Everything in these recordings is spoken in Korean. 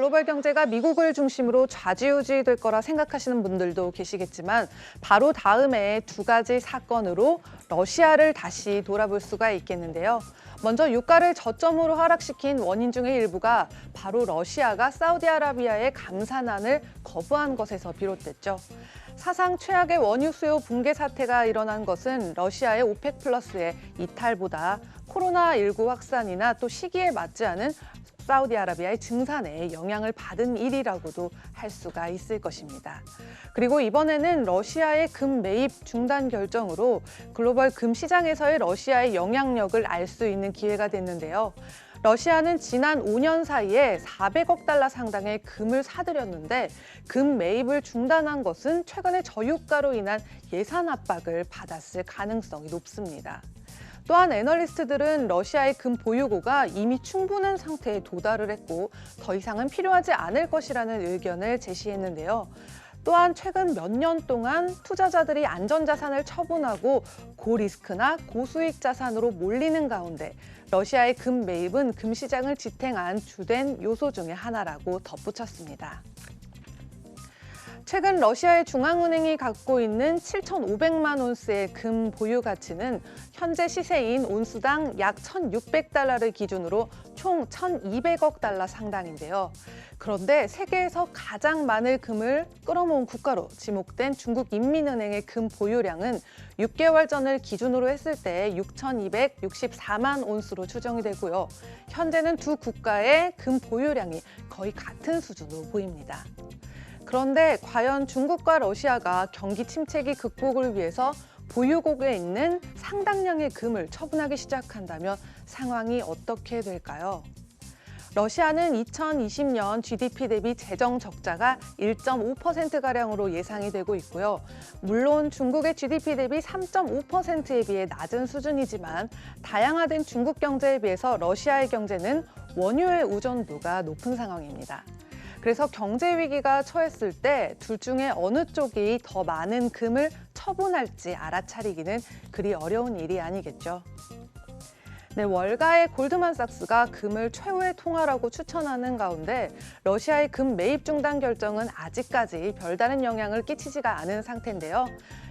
글로벌 경제가 미국을 중심으로 좌지우지될 거라 생각하시는 분들도 계시겠지만 바로 다음에 두 가지 사건으로 러시아를 다시 돌아볼 수가 있겠는데요. 먼저 유가를 저점으로 하락시킨 원인 중의 일부가 바로 러시아가 사우디아라비아의 감산안을 거부한 것에서 비롯됐죠. 사상 최악의 원유 수요 붕괴 사태가 일어난 것은 러시아의 오펙 플러스의 이탈보다 코로나19 확산이나 또 시기에 맞지 않은 사우디아라비아의 증산에 영향을 받은 일이라고도 할 수가 있을 것입니다. 그리고 이번에는 러시아의 금 매입 중단 결정으로 글로벌 금 시장에서의 러시아의 영향력을 알 수 있는 기회가 됐는데요. 러시아는 지난 5년 사이에 400억 달러 상당의 금을 사들였는데 금 매입을 중단한 것은 최근의 저유가로 인한 예산 압박을 받았을 가능성이 높습니다. 또한 애널리스트들은 러시아의 금 보유고가 이미 충분한 상태에 도달을 했고 더 이상은 필요하지 않을 것이라는 의견을 제시했는데요. 또한 최근 몇 년 동안 투자자들이 안전자산을 처분하고 고리스크나 고수익 자산으로 몰리는 가운데 러시아의 금 매입은 금 시장을 지탱한 주된 요소 중의 하나라고 덧붙였습니다. 최근 러시아의 중앙은행이 갖고 있는 7,500만 온스의 금 보유 가치는 현재 시세인 온스당 약 1,600달러를 기준으로 총 1,200억 달러 상당인데요. 그런데 세계에서 가장 많은 금을 끌어모은 국가로 지목된 중국 인민은행의 금 보유량은 6개월 전을 기준으로 했을 때 6,264만 온스로 추정이 되고요. 현재는 두 국가의 금 보유량이 거의 같은 수준으로 보입니다. 그런데 과연 중국과 러시아가 경기 침체기 극복을 위해서 보유국에 있는 상당량의 금을 처분하기 시작한다면 상황이 어떻게 될까요? 러시아는 2020년 GDP 대비 재정 적자가 1.5%가량으로 예상이 되고 있고요. 물론 중국의 GDP 대비 3.5%에 비해 낮은 수준이지만 다양화된 중국 경제에 비해서 러시아의 경제는 원유의 의존도가 높은 상황입니다. 그래서 경제 위기가 처했을 때 둘 중에 어느 쪽이 더 많은 금을 처분할지 알아차리기는 그리 어려운 일이 아니겠죠. 네, 월가의 골드만삭스가 금을 최후의 통화라고 추천하는 가운데 러시아의 금 매입 중단 결정은 아직까지 별다른 영향을 끼치지가 않은 상태인데요.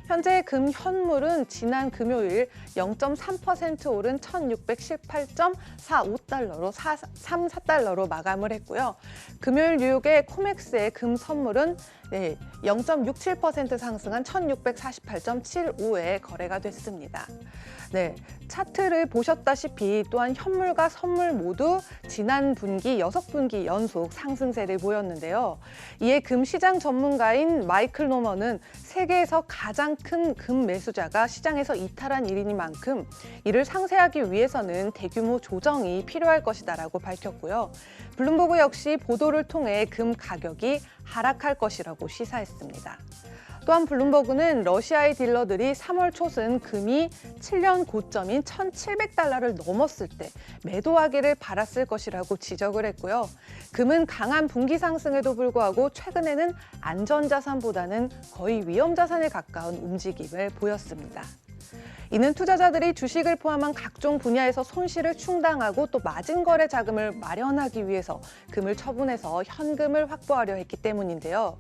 현재 금 현물은 지난 금요일 0.3% 오른 1,618.45달러로 34달러로 마감을 했고요. 금요일 뉴욕의 코맥스의 금 선물은 0.67% 상승한 1,648.75에 거래가 됐습니다. 네, 차트를 보셨다시피 또한 현물과 선물 모두 지난 분기 6분기 연속 상승세를 보였는데요. 이에 금 시장 전문가인 마이클 노먼은 세계에서 가장 큰 금 매수자가 시장에서 이탈한 일이니만큼 이를 상쇄하기 위해서는 대규모 조정이 필요할 것이다라고 밝혔고요. 블룸버그 역시 보도를 통해 금 가격이 하락할 것이라고 시사했습니다. 또한 블룸버그는 러시아의 딜러들이 3월 초순 금이 7년 고점인 1,700달러를 넘었을 때 매도하기를 바랐을 것이라고 지적을 했고요. 금은 강한 분기 상승에도 불구하고 최근에는 안전자산보다는 거의 위험자산에 가까운 움직임을 보였습니다. 이는 투자자들이 주식을 포함한 각종 분야에서 손실을 충당하고 또 마진 거래 자금을 마련하기 위해서 금을 처분해서 현금을 확보하려 했기 때문인데요.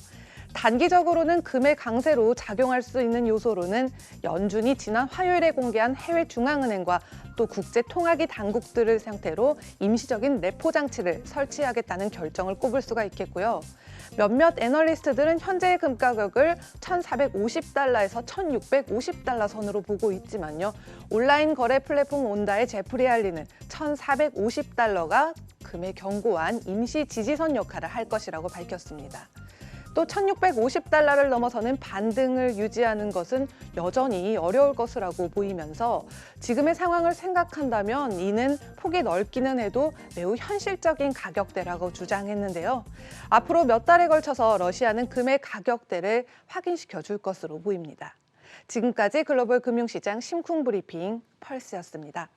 단기적으로는 금의 강세로 작용할 수 있는 요소로는 연준이 지난 화요일에 공개한 해외 중앙은행과 또 국제통화기 당국들을 상태로 임시적인 레포 장치를 설치하겠다는 결정을 꼽을 수가 있겠고요. 몇몇 애널리스트들은 현재의 금 가격을 1,450달러에서 1,650달러 선으로 보고 있지만요. 온라인 거래 플랫폼 온다의 제프리 할리는 1,450달러가 금의 견고한 임시 지지선 역할을 할 것이라고 밝혔습니다. 또 1,650달러를 넘어서는 반등을 유지하는 것은 여전히 어려울 것이라고 보이면서 지금의 상황을 생각한다면 이는 폭이 넓기는 해도 매우 현실적인 가격대라고 주장했는데요. 앞으로 몇 달에 걸쳐서 러시아는 금의 가격대를 확인시켜 줄 것으로 보입니다. 지금까지 글로벌 금융시장 심쿵 브리핑 펄스였습니다.